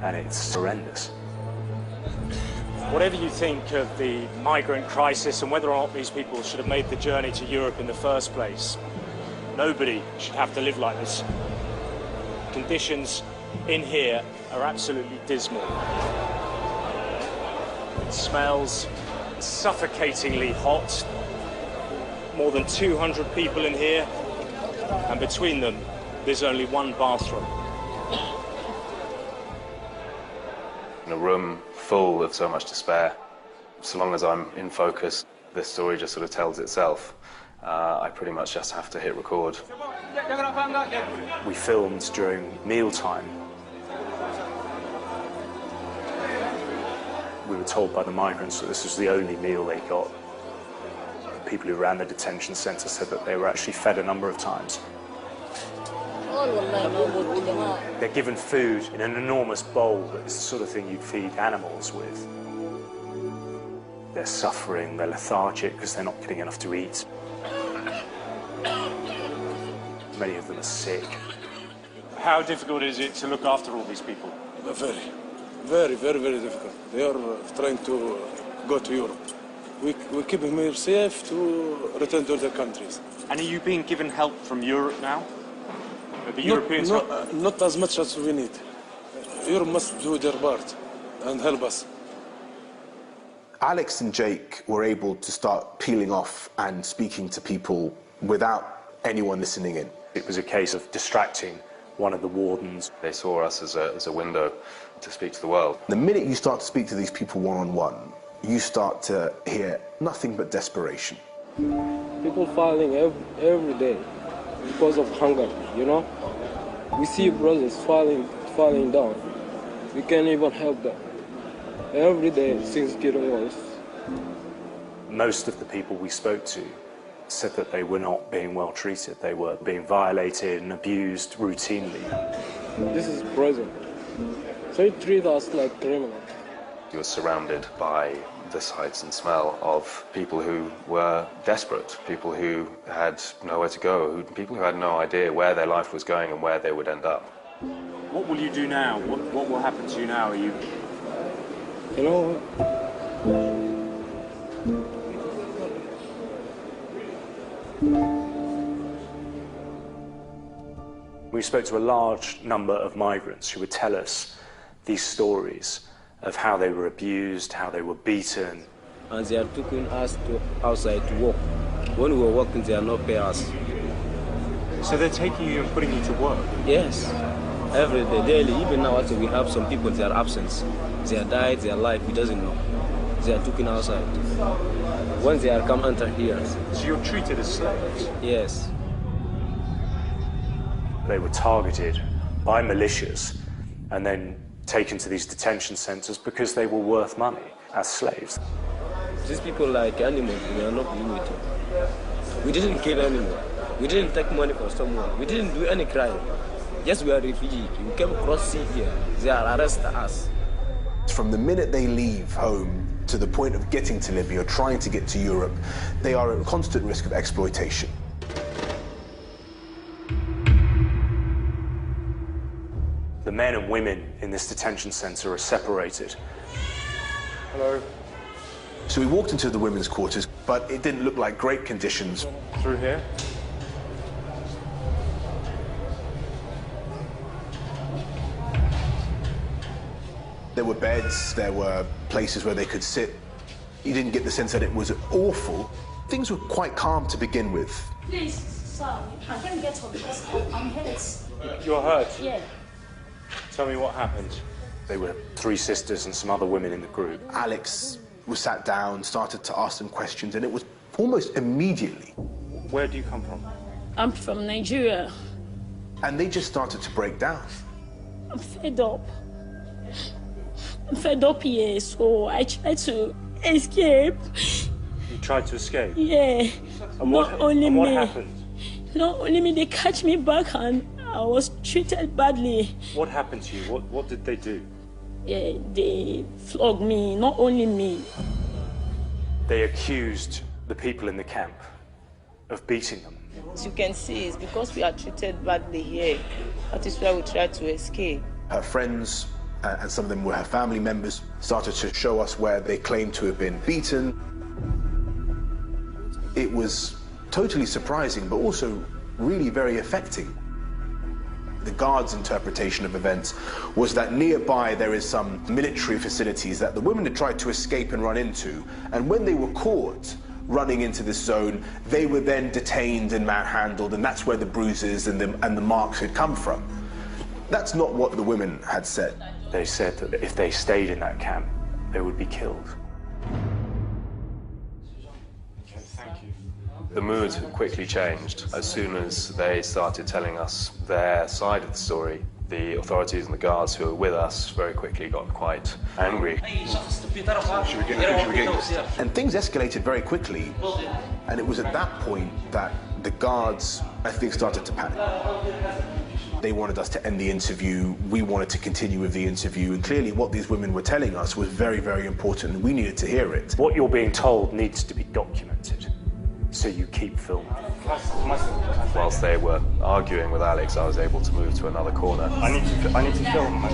and it's horrendous. Whatever you think of the migrant crisis and whether or not these people should have made the journey to Europe in the first place, nobody should have to live like this. Conditions in here are absolutely dismal. It smells suffocatingly hot. More than 200 people in here, and between them, there's only one bathroom. In a room full of so much despair, so long as I'm in focus, this story just sort of tells itself. I pretty much just have to hit record. We filmed during mealtime. We were told by the migrants that this was the only meal they got. The people who ran the detention centre said that they were actually fed a number of times. They're given food in an enormous bowl that is the sort of thing you'd feed animals with. They're suffering, they're lethargic because they're not getting enough to eat. Many of them are sick. How difficult is it to look after all these people? Very difficult. They are trying to go to Europe. We keep them here safe to return to their countries. And are you being given help from Europe now? The Europeans? Not as much as we need. Europe must do their part and help us. Alex and Jake were able to start peeling off and speaking to people without anyone listening in. It was a case of distracting one of the wardens. They saw us as a window to speak to the world. The minute you start to speak to these people one-on-one, you start to hear nothing but desperation. People falling every day because of hunger, you know? We see brothers falling down. We can't even help them. Every day, things getting worse. Most of the people we spoke to said that they were not being well treated. They were being violated and abused routinely. This is prison. They treat us like criminals. You were surrounded by the sights and smell of people who were desperate, people who had nowhere to go, people who had no idea where their life was going and where they would end up. What will you do now? What will happen to you now? Are you... You know, we spoke to a large number of migrants who would tell us these stories of how they were abused, how they were beaten. And they are taking us outside to work. When we were working, they are not paying us. So they're taking you and putting you to work? Yes, every day, daily. Even now, actually, we have some people, they are absent. They are died, they are alive, we doesn't know. They are taken outside. When they are come enter here. So you're treated as slaves? Yes. They were targeted by militias and then taken to these detention centres because they were worth money as slaves. These people like animals, we are not limited. We didn't kill anyone. We didn't take money from someone. We didn't do any crime. Yes, we are refugees. We came across sea here. They are arresting us. From the minute they leave home to the point of getting to Libya, trying to get to Europe, they are at constant risk of exploitation. The men and women in this detention centre are separated. Hello. So we walked into the women's quarters, but it didn't look like great conditions. Through here? There were beds, there were places where they could sit. You didn't get the sense that it was awful. Things were quite calm to begin with. Please, sir, I can't get up because I'm hurt. You're hurt? Yeah. Tell me what happened. They were three sisters and some other women in the group. Alex was sat down, started to ask them questions, and it was almost immediately. Where do you come from? I'm from Nigeria. And they just started to break down. I'm fed up. I'm fed up here, so I tried to escape. You tried to escape? Yeah. And what happened? Not only me, they catch me back and I was treated badly. What happened to you? What did they do? Yeah, they flogged me, not only me. They accused the people in the camp of beating them. As you can see, it's because we are treated badly here. That is why we try to escape. Her friends and some of them were her family members, started to show us where they claimed to have been beaten. It was totally surprising, but also really very affecting. The guards' interpretation of events was that nearby there is some military facilities that the women had tried to escape and run into, and when they were caught running into this zone, they were then detained and manhandled, and that's where the bruises and the marks had come from. That's not what the women had said. They said that if they stayed in that camp, they would be killed. Okay, thank you. The mood quickly changed. As soon as they started telling us their side of the story, the authorities and the guards who were with us very quickly got quite angry. And things escalated very quickly, and it was at that point that the guards, I think, started to panic. They wanted us to end the interview, we wanted to continue with the interview, and clearly what these women were telling us was very, very important, and we needed to hear it. What you're being told needs to be documented, so you keep filming. Whilst they were arguing with Alex, I was able to move to another corner. I need to film.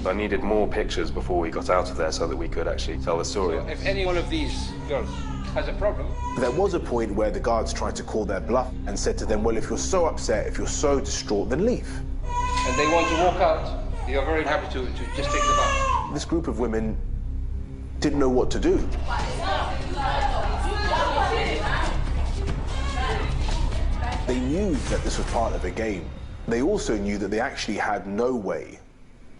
I needed more pictures before we got out of there so that we could actually tell the story. If any one of these girls has a problem. There was a point where the guards tried to call their bluff and said to them, well, if you're so upset, if you're so distraught, then leave. And they want to walk out, you're very happy to just take them out. This group of women didn't know what to do. They knew that this was part of a game. They also knew that they actually had no way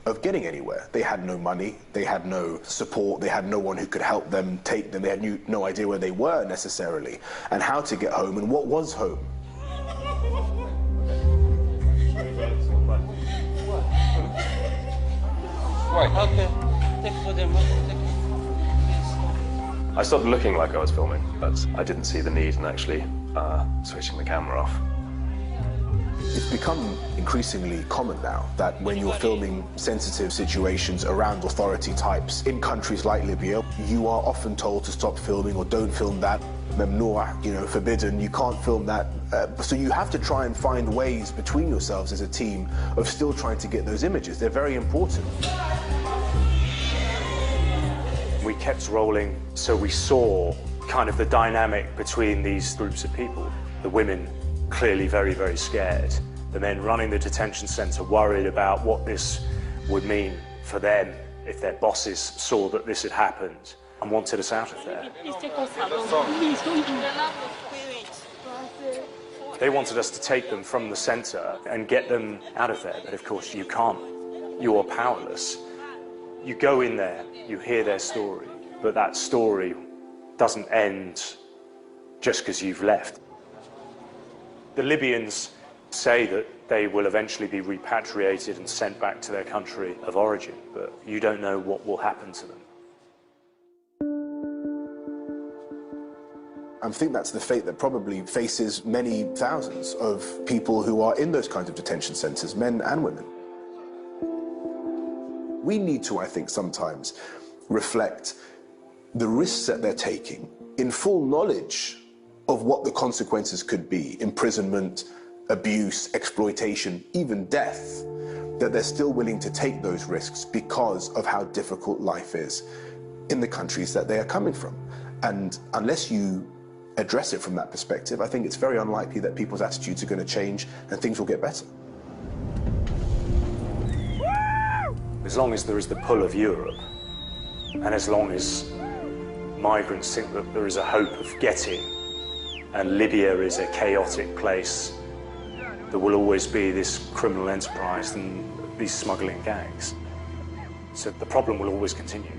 of getting anywhere. They had no money, they had no support, they had no one who could help them, take them. They had no idea where they were necessarily, and how to get home, and what was home. Why? Okay. Take for them. I stopped looking like I was filming, but I didn't see the need in actually switching the camera off. It's become increasingly common now that when you're filming sensitive situations around authority types in countries like Libya, you are often told to stop filming or don't film that. Memnoor, forbidden, you can't film that. So you have to try and find ways between yourselves as a team of still trying to get those images. They're very important. We kept rolling, so we saw kind of the dynamic between these groups of people. The women clearly very, very scared. The men running the detention centre worried about what this would mean for them if their bosses saw that this had happened and wanted us out of there. They wanted us to take them from the centre and get them out of there, but of course you can't. You are powerless. You go in there, you hear their story, but that story doesn't end just because you've left. The Libyans say that they will eventually be repatriated and sent back to their country of origin, but you don't know what will happen to them. I think that's the fate that probably faces many thousands of people who are in those kinds of detention centres, men and women. We need to, I think, sometimes reflect the risks that they're taking in full knowledge of what the consequences could be: imprisonment, abuse, exploitation, even death, that they're still willing to take those risks because of how difficult life is in the countries that they are coming from. And unless you address it from that perspective, I think it's very unlikely that people's attitudes are going to change and things will get better. As long as there is the pull of Europe, and as long as migrants think that there is a hope of getting, and Libya is a chaotic place, there will always be this criminal enterprise and these smuggling gangs. So the problem will always continue.